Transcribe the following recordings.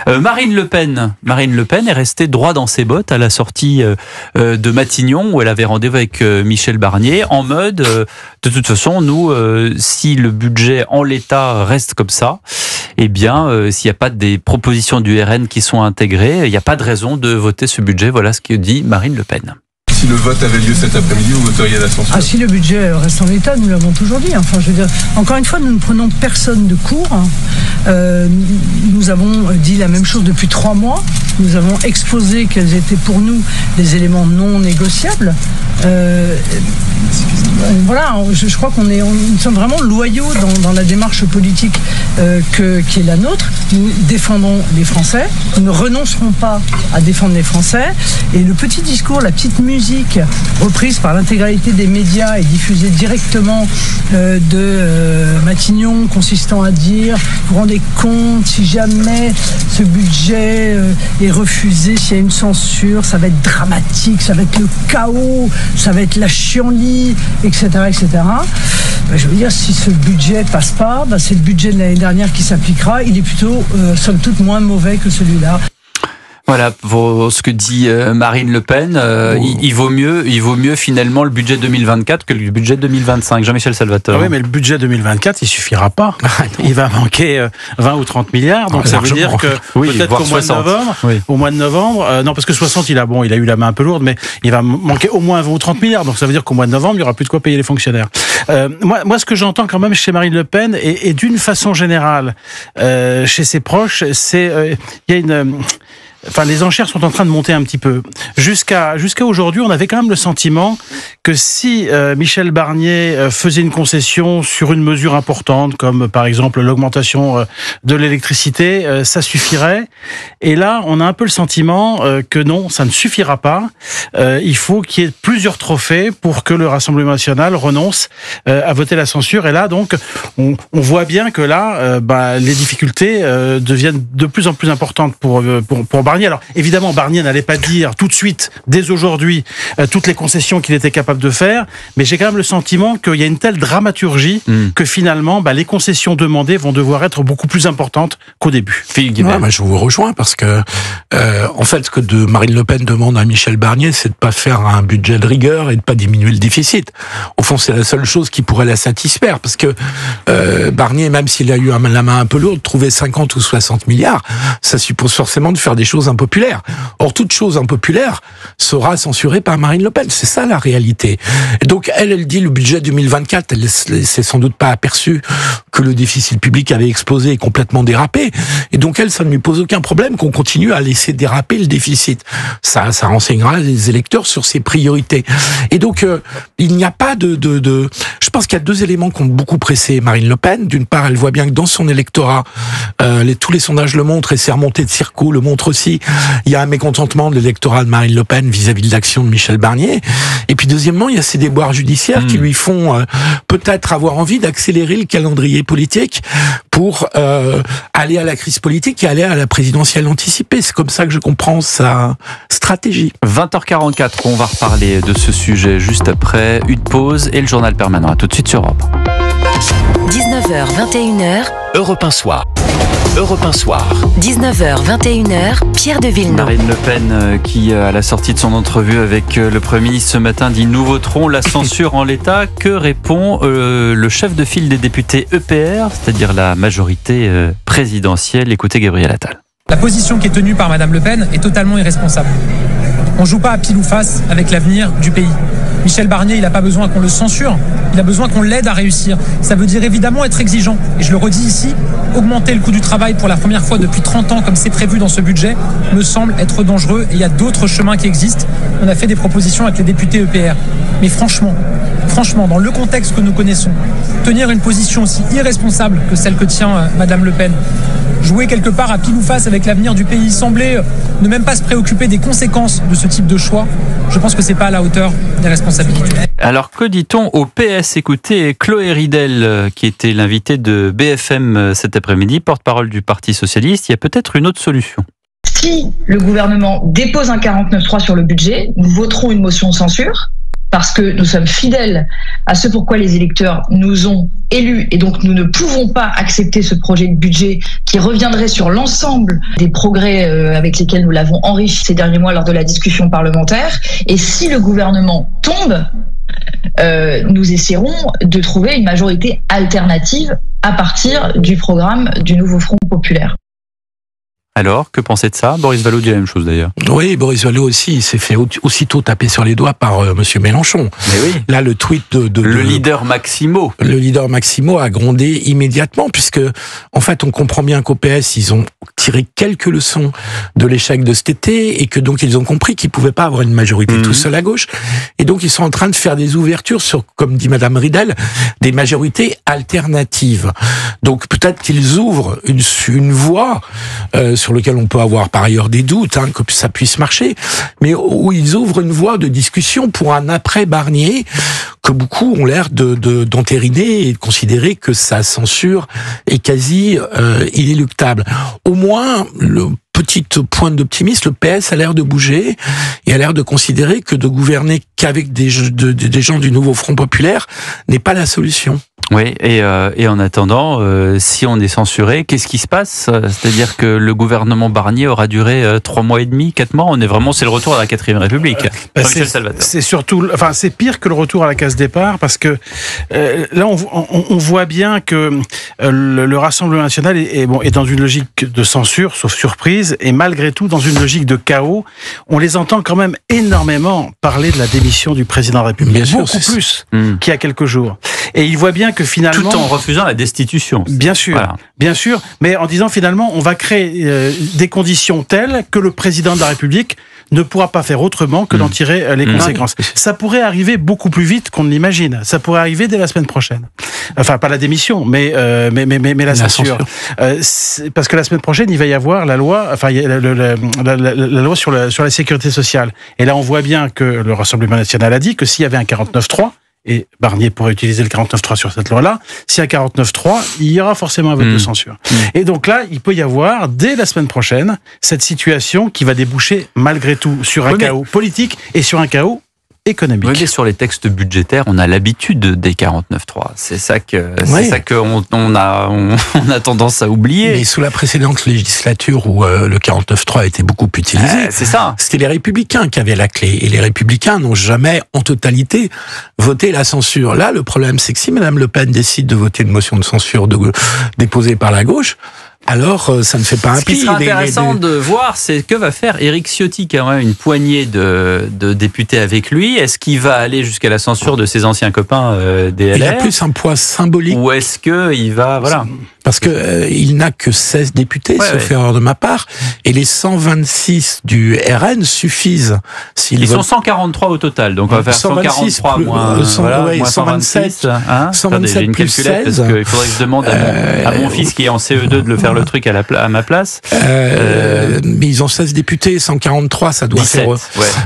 Marine Le Pen est restée droit dans ses bottes à la sortie de Matignon, où elle avait rendez-vous avec Michel Barnier, en mode de toute façon, nous, si le budget en l'état reste comme ça, eh bien, s'il n'y a pas des propositions du RN qui sont intégrées, il n'y a pas de raison de voter ce budget. Voilà ce que dit Marine Le Pen. Si le vote avait lieu cet après-midi, vous voteriez la censure? Si le budget reste en l'état, nous l'avons toujours dit. Enfin, je veux dire, encore une fois, nous ne prenons personne de court. Nous avons dit la même chose depuis 3 mois. Nous avons exposé quels étaient pour nous des éléments non négociables. Voilà, je crois nous sommes vraiment loyaux dans la démarche politique qui est la nôtre. Nous défendons les Français. Nous ne renoncerons pas à défendre les Français. Et le petit discours, la petite musique reprise par l'intégralité des médias et diffusée directement de Matignon, consistant à dire, vous vous rendez compte, si jamais ce budget est refusé, s'il y a une censure, ça va être dramatique, ça va être le chaos, ça va être la chienlit, etc. etc. Je veux dire, si ce budget passe pas, c'est le budget de l'année dernière qui s'appliquera. Il est plutôt, somme toute, moins mauvais que celui-là. Voilà pour ce que dit Marine Le Pen. Il vaut mieux finalement le budget 2024 que le budget 2025. Jean-Michel Salvatore. Oui, mais le budget 2024, il suffira pas. Il va manquer 20 ou 30 milliards. Donc ça veut dire que peut-être qu'au mois de novembre, non, parce que 60, il a eu la main un peu lourde, mais il va manquer au moins 20 ou 30 milliards. Donc ça veut dire qu'au mois de novembre, il y aura plus de quoi payer les fonctionnaires. Moi, ce que j'entends quand même chez Marine Le Pen et d'une façon générale chez ses proches, c'est il y a les enchères sont en train de monter un petit peu. Jusqu'à aujourd'hui, on avait quand même le sentiment que si Michel Barnier faisait une concession sur une mesure importante, comme par exemple l'augmentation de l'électricité, ça suffirait. Et là, on a un peu le sentiment que non, ça ne suffira pas. Il faut qu'il y ait plusieurs trophées pour que le Rassemblement national renonce à voter la censure. Et là, donc, on voit bien que là, les difficultés deviennent de plus en plus importantes pour Barnier. Alors, évidemment, Barnier n'allait pas dire tout de suite, dès aujourd'hui, toutes les concessions qu'il était capable de faire, mais j'ai quand même le sentiment qu'il y a une telle dramaturgie que finalement, les concessions demandées vont devoir être beaucoup plus importantes qu'au début. Moi, je vous rejoins parce que, en fait, ce que Marine Le Pen demande à Michel Barnier, c'est de pas faire un budget de rigueur et de pas diminuer le déficit. Au fond, c'est la seule chose qui pourrait la satisfaire parce que Barnier, même s'il a eu la main un peu lourde, trouver 50 ou 60 milliards, ça suppose forcément de faire des choses impopulaires. Or, toute chose impopulaire sera censurée par Marine Le Pen. C'est ça la réalité. Et donc, elle dit le budget 2024, elle s'est sans doute pas aperçue que le déficit public avait explosé et complètement dérapé. Et donc, ça ne lui pose aucun problème qu'on continue à laisser déraper le déficit. Ça renseignera les électeurs sur ses priorités. Et donc, il n'y a pas je pense qu'il y a 2 éléments qui ont beaucoup pressé Marine Le Pen. D'une part, elle voit bien que dans son électorat, tous les sondages le montrent et ses remontées de Circo le montrent aussi. Il y a un mécontentement de l'électorat de Marine Le Pen vis-à-vis de l'action de Michel Barnier. Et puis deuxièmement, il y a ces déboires judiciaires qui lui font peut-être avoir envie d'accélérer le calendrier politique pour aller à la crise politique et aller à la présidentielle anticipée. C'est comme ça que je comprends sa stratégie. 20h44, on va reparler de ce sujet juste après une pause et le journal permanent. À tout de suite sur Europe. 19h, 21h. Europe 1 Soir. Europe 1 Soir. 19h, 21h, Pierre de Villeneuve. Marine Le Pen qui, à la sortie de son entrevue avec le Premier ministre ce matin, dit « Nous voterons la censure en l'état ». Que répond le chef de file des députés EPR, c'est-à-dire la majorité présidentielle? Écoutez Gabriel Attal. La position qui est tenue par Madame Le Pen est totalement irresponsable. On ne joue pas à pile ou face avec l'avenir du pays. Michel Barnier, il n'a pas besoin qu'on le censure, il a besoin qu'on l'aide à réussir. Ça veut dire évidemment être exigeant. Et je le redis ici, augmenter le coût du travail pour la première fois depuis 30 ans, comme c'est prévu dans ce budget, me semble être dangereux. Et il y a d'autres chemins qui existent. On a fait des propositions avec les députés EPR. Mais franchement, dans le contexte que nous connaissons, tenir une position aussi irresponsable que celle que tient Madame Le Pen, jouer quelque part à pile ou face avec l'avenir du pays, sembler ne même pas se préoccuper des conséquences de ce type de choix, je pense que c'est pas à la hauteur des responsabilités. Alors que dit-on au PS? Écoutez Chloé Ridel, qui était l'invitée de BFM cet après-midi, porte-parole du Parti Socialiste. Il y a peut-être une autre solution. Si le gouvernement dépose un 49.3 sur le budget, nous voterons une motion de censure. parce que nous sommes fidèles à ce pourquoi les électeurs nous ont élus, et donc nous ne pouvons pas accepter ce projet de budget qui reviendrait sur l'ensemble des progrès avec lesquels nous l'avons enrichi ces derniers mois lors de la discussion parlementaire. Et si le gouvernement tombe, nous essaierons de trouver une majorité alternative à partir du programme du nouveau Front populaire. Alors, que pensez de ça? Boris Vallaud dit la même chose d'ailleurs. Oui, Boris Vallaud aussi, il s'est fait aussitôt taper sur les doigts par Monsieur Mélenchon. Mais oui. Là, le tweet le leader Maximo. Le leader Maximo a grondé immédiatement, puisque, en fait, on comprend bien qu'au PS, ils ont tiré quelques leçons de l'échec de cet été, et que donc ils ont compris qu'ils pouvaient pas avoir une majorité tout seuls à gauche. Et donc, ils sont en train de faire des ouvertures sur, comme dit Madame Ridel, des majorités alternatives. Donc, peut-être qu'ils ouvrent une voie, sur lequel on peut avoir par ailleurs des doutes, que ça puisse marcher, mais où ils ouvrent une voie de discussion pour un après-Barnier que beaucoup ont l'air d'entériner et de considérer que sa censure est quasi inéluctable. Au moins, le petite pointe d'optimisme, le PS a l'air de bouger et a l'air de considérer que de gouverner qu'avec des gens du nouveau Front populaire n'est pas la solution. Oui, et en attendant, si on est censuré, qu'est-ce qui se passe? C'est-à-dire que le gouvernement Barnier aura duré 3 mois et demi, 4 mois. C'est le retour à la 4ème République. C'est surtout, c'est pire que le retour à la case départ, parce que là, on voit bien que le Rassemblement national est dans une logique de censure, sauf surprise, et malgré tout dans une logique de chaos. On les entend quand même énormément parler de la démission du président de la République, beaucoup plus qu'il y a quelques jours. Et il voit bien que finalement... Tout en refusant la destitution. Bien sûr, voilà. Bien sûr, mais en disant finalement, on va créer des conditions telles que le président de la République ne pourra pas faire autrement que d'en tirer les conséquences. Ça pourrait arriver beaucoup plus vite qu'on ne l'imagine. Ça pourrait arriver dès la semaine prochaine. Enfin, pas la démission, mais la censure. Parce que la semaine prochaine, il va y avoir la loi, la loi sur la sécurité sociale. Et là, on voit bien que le Rassemblement national a dit que s'il y avait un 49.3, et Barnier pourrait utiliser le 49.3 sur cette loi-là, s'il y a 49.3, il y aura forcément un vote de censure. Et donc là, il peut y avoir, dès la semaine prochaine, cette situation qui va déboucher malgré tout sur un chaos politique et sur un chaos économique. Oui, mais sur les textes budgétaires, on a l'habitude des 49.3. C'est ça qu'on a tendance à oublier. Mais sous la précédente législature où le 49.3 a été beaucoup utilisé, c'est ça. C'était les Républicains qui avaient la clé. Et les Républicains n'ont jamais, en totalité, voté la censure. Là, le problème, c'est que si Madame Le Pen décide de voter une motion de censure déposée par la gauche, alors ça ne fait pas un pli. Ce qui sera intéressant de voir, c'est que va faire Éric Ciotti, qui a quand même une poignée de députés avec lui. Est-ce qu'il va aller jusqu'à la censure de ses anciens copains des LR? Il a plus un poids symbolique. Ou est-ce qu'il va... Voilà. Parce que il n'a que 16 députés, sauf erreur de ma part, et les 126 du RN suffisent. Ils sont 143 au total, donc on va faire 143 moins 127. 127 plus 16. Parce qu'il faudrait que je demande à mon fils qui est en CE2 de le faire le truc à ma place. Mais ils ont 16 députés, 143, ça doit 17, faire...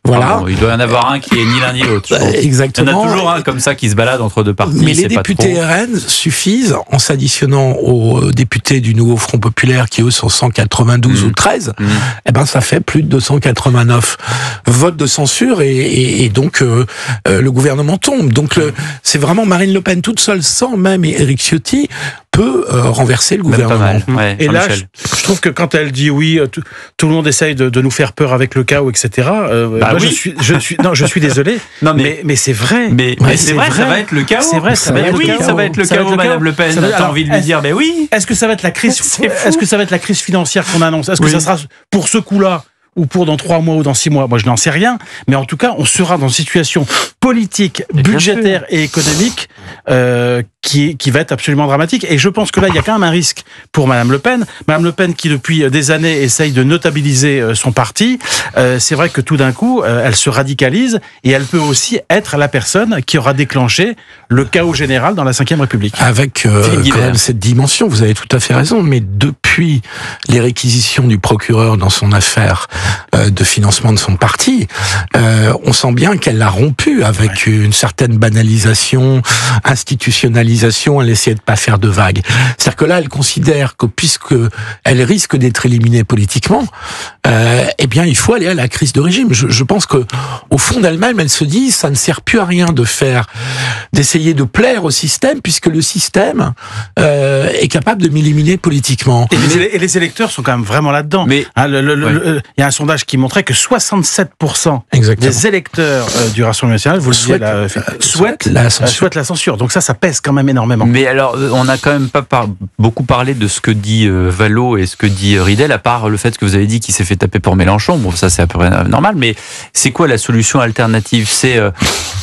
Voilà. Pardon, il doit y en avoir un qui est ni l'un ni l'autre. Exactement. Il y en a toujours un comme ça qui se balade entre deux partis. Mais les députés RN suffisent, en s'additionnant aux députés du nouveau Front populaire qui eux sont 192 ou 13, eh ben ça fait plus de 289 votes de censure et donc le gouvernement tombe. Donc c'est vraiment Marine Le Pen toute seule, sans même Éric Ciotti, peut renverser le gouvernement. Ouais, et là, je trouve que quand elle dit oui, tout le monde essaye de nous faire peur avec le chaos, etc. Je suis désolé. Non, mais c'est vrai. Mais c'est vrai, ça va être le chaos. C'est vrai, ça va être le chaos. Madame Le Pen, t'as envie de lui dire, mais oui. Est-ce que ça va être la crise Est-ce que ça va être la crise financière qu'on annonce? Est-ce que ça sera pour ce coup-là ou pour dans 3 mois ou dans 6 mois? Moi, je n'en sais rien. Mais en tout cas, on sera dans une situation politique, budgétaire et économique qui va être absolument dramatique. Et je pense que là, il y a quand même un risque pour Madame Le Pen. Madame Le Pen qui, depuis des années, essaye de notabiliser son parti. C'est vrai que tout d'un coup, elle se radicalise et elle peut aussi être la personne qui aura déclenché le chaos général dans la Ve République. Avec quand même cette dimension, vous avez tout à fait raison, mais depuis les réquisitions du procureur dans son affaire de financement de son parti, on sent bien qu'elle l'a rompu avec avec une certaine banalisation, institutionnalisation, elle essayait de pas faire de vagues. C'est-à-dire que là, elle considère que puisque elle risque d'être éliminée politiquement, eh bien, il faut aller à la crise de régime. Je pense que, au fond d'elle-même, elle se dit, ça ne sert plus à rien d'essayer de plaire au système, puisque le système est capable de m'éliminer politiquement. Et les électeurs sont quand même vraiment là-dedans. Mais il y a un sondage qui montrait que 67% des électeurs du Rassemblement national, vous le souhaitent la censure. Donc ça pèse quand même énormément. Mais alors, on n'a quand même pas beaucoup parlé de ce que dit Vallaud et ce que dit Ridel, à part le fait que vous avez dit qu'il s'est fait taper pour Mélenchon. Bon, ça c'est à peu près normal, mais c'est quoi la solution alternative? C'est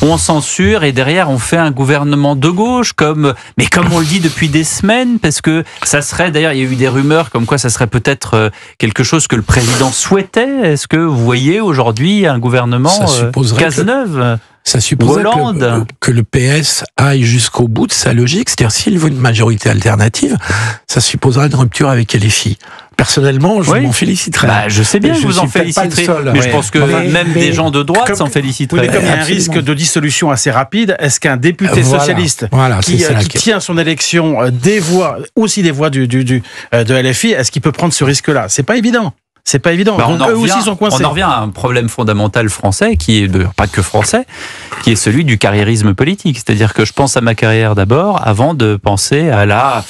on censure et derrière on fait un gouvernement de gauche, comme on le dit depuis des semaines, parce que ça serait, d'ailleurs il y a eu des rumeurs comme quoi ça serait peut-être quelque chose que le président souhaitait. Est-ce que vous voyez aujourd'hui un gouvernement Cazeneuve? Ça supposerait que le PS aille jusqu'au bout de sa logique, c'est-à-dire s'il veut une majorité alternative, ça supposerait une rupture avec LFI. Personnellement, je m'en féliciterais. Je sais bien que vous en féliciterez, mais je pense que même des gens de droite s'en féliciteraient. Comme il y a un risque de dissolution assez rapide, est-ce qu'un député socialiste qui tient son élection aussi des voix de LFI, est-ce qu'il peut prendre ce risque-là? C'est pas évident. C'est pas évident. Donc, eux aussi sont coincés. On en revient à un problème fondamental français, qui est pas que français, qui est celui du carriérisme politique. C'est-à-dire que je pense à ma carrière d'abord, avant de penser à la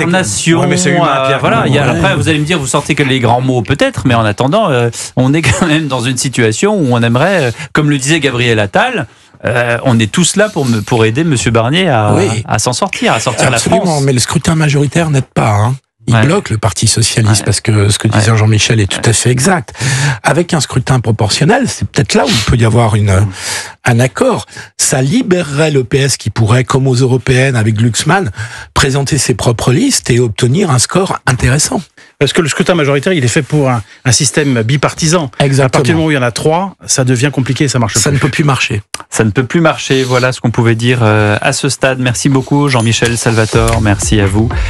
nation. Après, vous allez me dire, vous sortez que les grands mots peut-être, mais en attendant, on est quand même dans une situation où on aimerait, comme le disait Gabriel Attal, on est tous là pour aider M. Barnier à s'en sortir, à sortir la France. Absolument, mais le scrutin majoritaire n'aide pas. Il bloque le Parti socialiste parce que ce que disait Jean-Michel est tout à fait exact. Avec un scrutin proportionnel, c'est peut-être là où il peut y avoir un accord. Ça libérerait le PS qui pourrait, comme aux européennes avec Glucksmann, présenter ses propres listes et obtenir un score intéressant. Parce que le scrutin majoritaire, il est fait pour un système bipartisan. Exactement. À partir du moment où il y en a 3, ça devient compliqué, ça marche plus. Ça ne peut plus marcher. Ça ne peut plus marcher. Voilà ce qu'on pouvait dire à ce stade. Merci beaucoup, Jean-Michel Salvatore. Merci à vous.